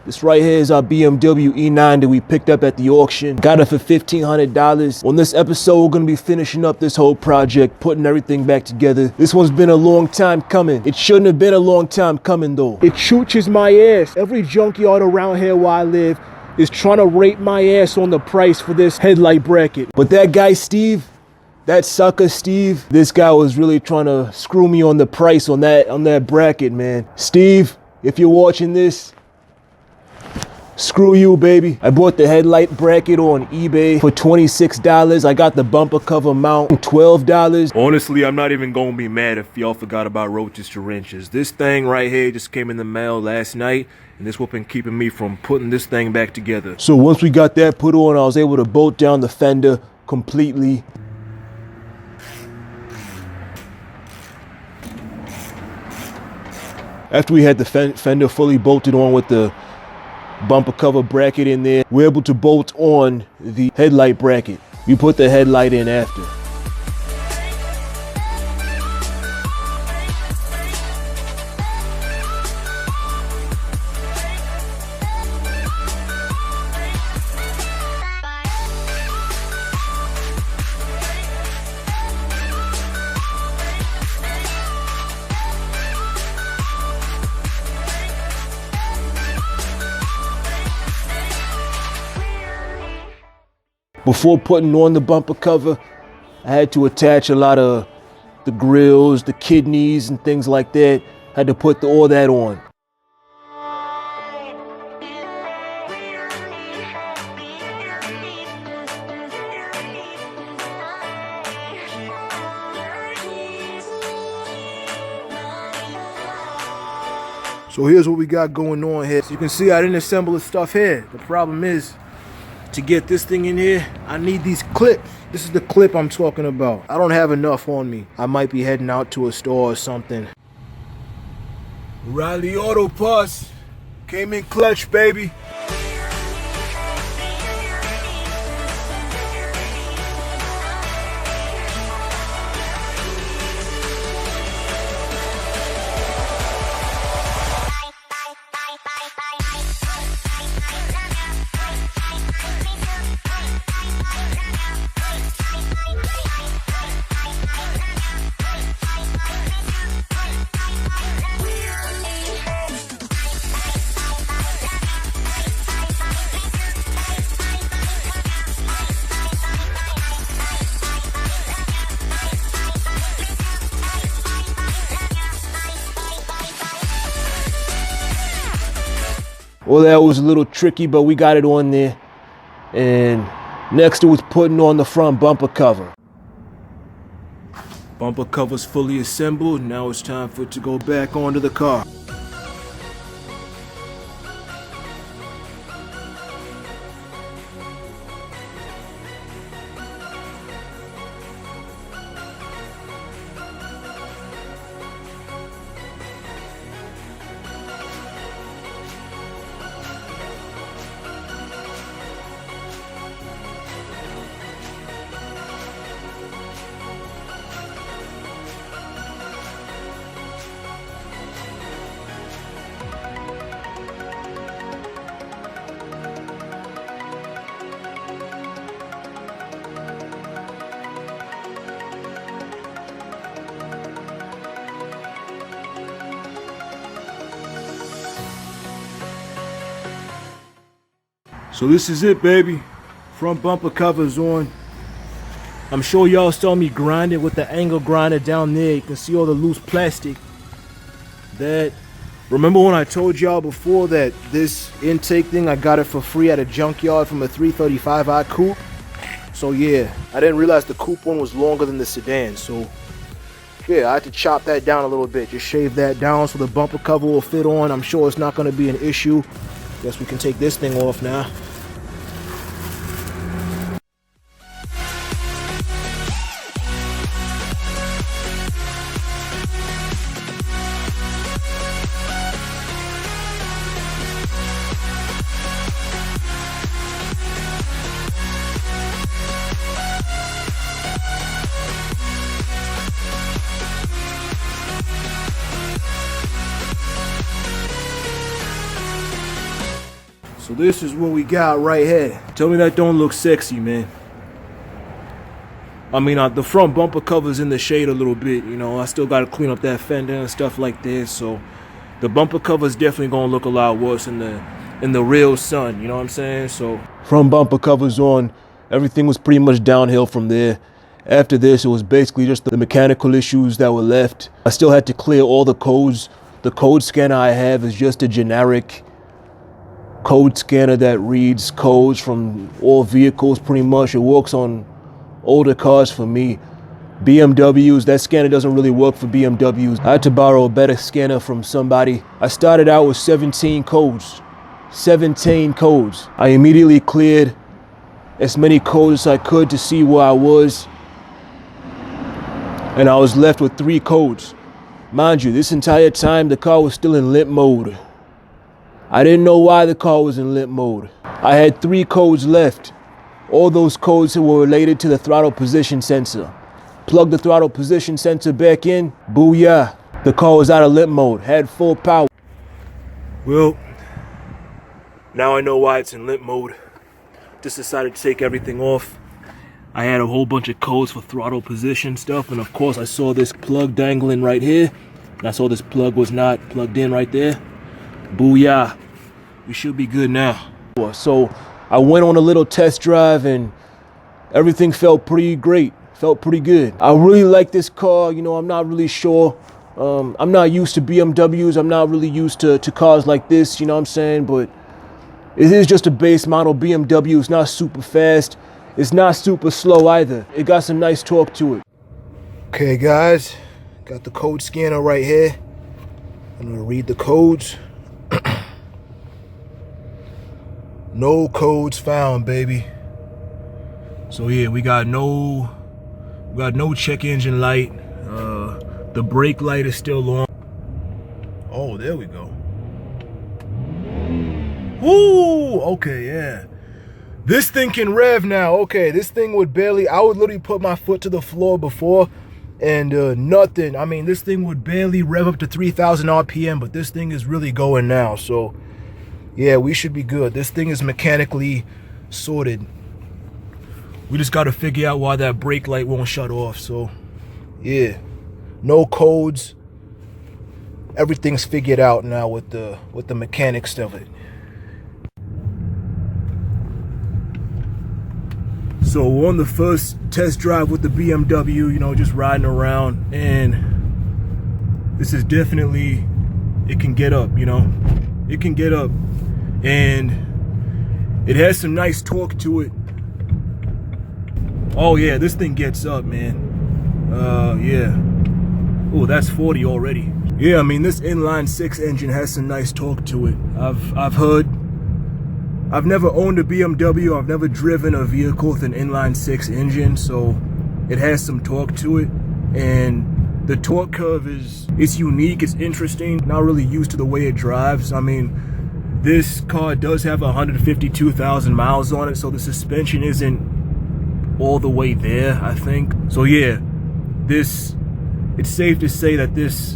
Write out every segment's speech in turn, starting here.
This right here is our BMW E90 we picked up at the auction. Got it for $1,500. On this episode, we're gonna be finishing up this whole project, putting everything back together. This one's been a long time coming. It shouldn't have been a long time coming though. It chooches my ass. Every junkyard around here where I live is trying to rape my ass on the price for this headlight bracket. But that guy Steve, that sucker Steve, this guy was really trying to screw me on the price on that bracket, man. Steve, if you're watching this, screw you, baby. I bought the headlight bracket on eBay for $26. I got the bumper cover mount $12. Honestly, I'm not even gonna be mad if y'all forgot about roaches to wrenches. This thing right here just came in the mail last night, and this will been keeping me from putting this thing back together. So once we got that put on, I was able to bolt down the fender completely. After we had the fender fully bolted on with the bumper cover bracket in there, we're able to bolt on the headlight bracket. We put the headlight in after. Before putting on the bumper cover, I had to attach a lot of the grills, the kidneys, and things like that. Had to put all that on. So here's what we got going on here. So you can see I didn't assemble the stuff here. The problem is, to get this thing in here, I need these clips. This is the clip I'm talking about. I don't have enough on me. I might be heading out to a store or something. Riley Auto Parts came in clutch, baby. Well, that was a little tricky, but we got it on there. And next it was putting on the front bumper cover. Bumper cover's fully assembled. Now it's time for it to go back onto the car. So this is it, baby. Front bumper cover's on. I'm sure y'all saw me grind it with the angle grinder down there. You can see all the loose plastic. Remember when I told y'all before that this intake thing, I got it for free at a junkyard from a 335i coupe? So yeah, I didn't realize the coupe one was longer than the sedan. So yeah, I had to chop that down a little bit. Just shave that down so the bumper cover will fit on. I'm sure it's not going to be an issue. Guess we can take this thing off now. So this is what we got right here. Tell me that don't look sexy, man. I mean, the front bumper cover's in the shade a little bit, you know. I still got to clean up that fender and stuff like this, so the bumper cover's definitely gonna look a lot worse in the real sun, you know what I'm saying? So front bumper covers on, everything was pretty much downhill from there. After this, it was basically just the mechanical issues that were left. I still had to clear all the codes. The code scanner I have is just a generic code scanner that reads codes from all vehicles pretty much. It works on older cars for me. BMWs, that scanner doesn't really work for BMWs. I had to borrow a better scanner from somebody. I started out with 17 codes. 17 codes. I immediately cleared as many codes as I could to see where I was. And I was left with 3 codes. Mind you, this entire time the car was still in limp mode. I didn't know why the car was in limp mode. I had 3 codes left. All those codes were related to the throttle position sensor. Plug the throttle position sensor back in, booyah. The car was out of limp mode, had full power. Well, now I know why it's in limp mode. Just decided to take everything off. I had a whole bunch of codes for throttle position stuff, and of course I saw this plug dangling right here. And I saw this plug was not plugged in right there. Booyah. We should be good now. So I went on a little test drive and everything felt pretty great. Felt pretty good. I really like this car. You know, I'm not really sure. I'm not used to BMWs. I'm not really used to cars like this, you know what I'm saying? But it is just a base model BMW. It's not super fast. It's not super slow either. It got some nice torque to it. Okay, guys. Got the code scanner right here. I'm gonna read the codes. No codes found, baby. So yeah, we got no check engine light. The brake light is still on. Oh, there we go. Ooh, okay, yeah. This thing can rev now. Okay, this thing would barely, I would literally put my foot to the floor before and nothing. I mean, this thing would barely rev up to 3,000 RPM, but this thing is really going now. So yeah, we should be good. This thing is mechanically sorted. We just got to figure out why that brake light won't shut off. So yeah, no codes. Everything's figured out now with the mechanics of it. So on the first test drive with the BMW, you know, just riding around, and this is definitely, it can get up, you know, it can get up, and it has some nice torque to it. Oh yeah, this thing gets up, man. Yeah. Oh, that's 40 already. Yeah, I mean, this inline 6 engine has some nice torque to it. I've heard. I've never owned a BMW. I've never driven a vehicle with an inline 6 engine, so it has some torque to it. And the torque curve it's unique, it's interesting. Not really used to the way it drives. I mean, this car does have 152,000 miles on it, so the suspension isn't all the way there, I think. So yeah, it's safe to say that this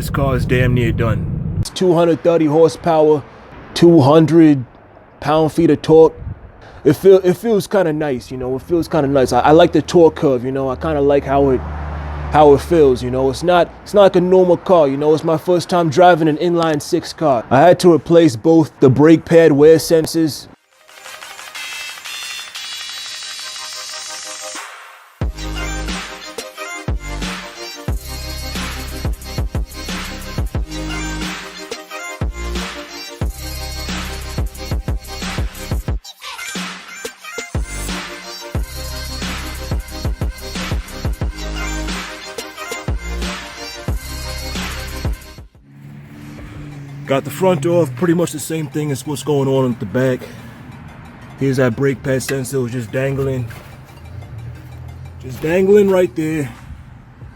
car is damn near done. It's 230 horsepower, 200 pound-feet of torque. It feels kind of nice, you know. It feels kind of nice. I like the torque curve, you know. I kind of like how it feels, you know. It's not like a normal car, you know. It's my first time driving an inline 6 car. I had to replace both the brake pad wear sensors. Got the front off, pretty much the same thing as what's going on at the back. Here's that brake pad sensor, was just dangling. Just dangling right there.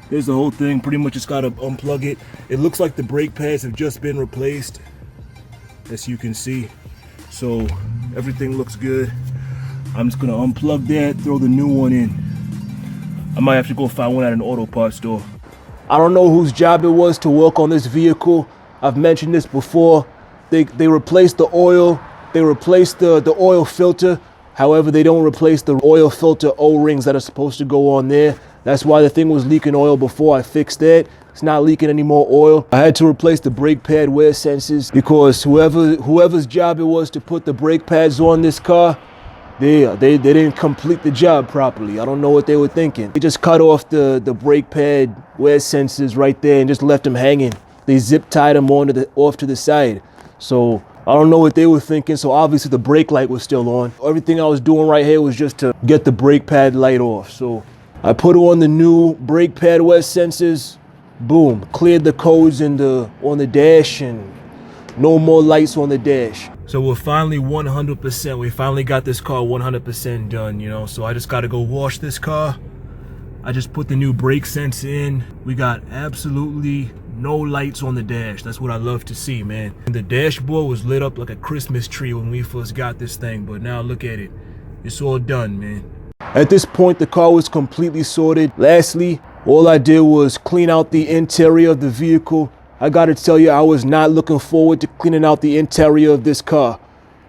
There's the whole thing, pretty much just gotta unplug it. It looks like the brake pads have just been replaced, as you can see. So everything looks good. I'm just gonna unplug that, throw the new one in. I might have to go find one at an auto parts store. I don't know whose job it was to work on this vehicle. I've mentioned this before. They replaced the oil They replaced the oil filter. However, they don't replace the oil filter O-rings that are supposed to go on there. That's why the thing was leaking oil before I fixed that. It's not leaking any more oil. I had to replace the brake pad wear sensors because whoever's job it was to put the brake pads on this car, they didn't complete the job properly. I don't know what they were thinking. They just cut off the brake pad wear sensors right there and just left them hanging. They zip tied them off to the side. So I don't know what they were thinking. So obviously the brake light was still on. Everything I was doing right here was just to get the brake pad light off. So I put on the new brake pad wear sensors. Boom, cleared the codes on the dash and no more lights on the dash. So we're finally 100%. We finally got this car 100% done, you know. So I just got to go wash this car. I just put the new brake sensor in. We got absolutely no lights on the dash. That's what I love to see, man. And the dashboard was lit up like a Christmas tree when we first got this thing, but now look at it. It's all done, man. At this point, the car was completely sorted. Lastly, all I did was clean out the interior of the vehicle. I gotta tell you, I was not looking forward to cleaning out the interior of this car.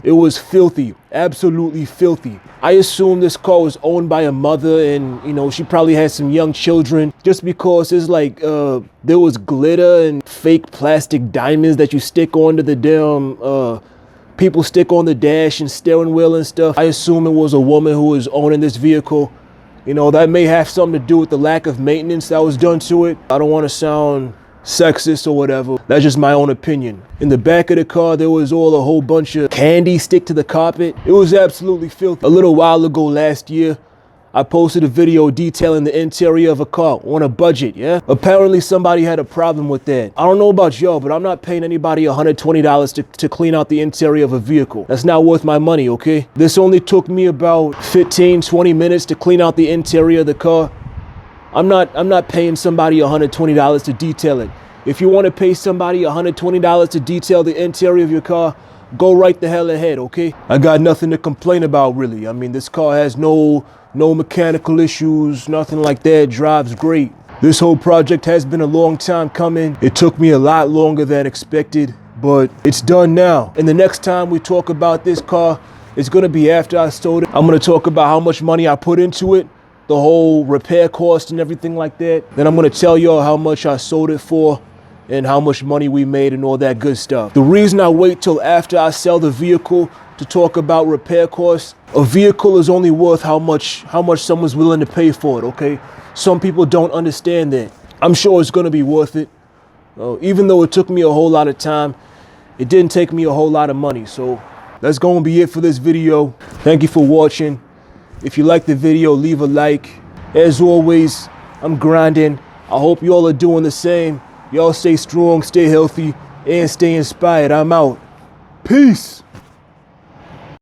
It was filthy, absolutely filthy. I assume this car was owned by a mother and, you know, she probably had some young children, just because it's like there was glitter and fake plastic diamonds that you stick onto the damn, people stick on the dash and steering wheel and stuff. I assume it was a woman who was owning this vehicle. You know, that may have something to do with the lack of maintenance that was done to it. I don't want to sound sexist or whatever. That's just my own opinion. In the back of the car, there was a whole bunch of candy stick to the carpet. It was absolutely filthy. A little while ago last year, I posted a video detailing the interior of a car on a budget, yeah? Apparently somebody had a problem with that. I don't know about y'all, but I'm not paying anybody $120 to clean out the interior of a vehicle. That's not worth my money, okay? This only took me about 15-20 minutes to clean out the interior of the car. I'm not paying somebody $120 to detail it. If you want to pay somebody $120 to detail the interior of your car, go right the hell ahead, okay? I got nothing to complain about, really. I mean, this car has no mechanical issues, nothing like that. It drives great. This whole project has been a long time coming. It took me a lot longer than expected, but it's done now. And the next time we talk about this car, it's gonna be after I sold it. I'm gonna talk about how much money I put into it, the whole repair cost and everything like that. Then I'm gonna tell y'all how much I sold it for and how much money we made and all that good stuff. The reason I wait till after I sell the vehicle to talk about repair costs, a vehicle is only worth how much someone's willing to pay for it, okay? Some people don't understand that. I'm sure it's gonna be worth it. Even though it took me a whole lot of time, it didn't take me a whole lot of money. So that's gonna be it for this video. Thank you for watching. If you like the video, leave a like. As always, I'm grinding. I hope y'all are doing the same. Y'all stay strong, stay healthy, and stay inspired. I'm out. Peace.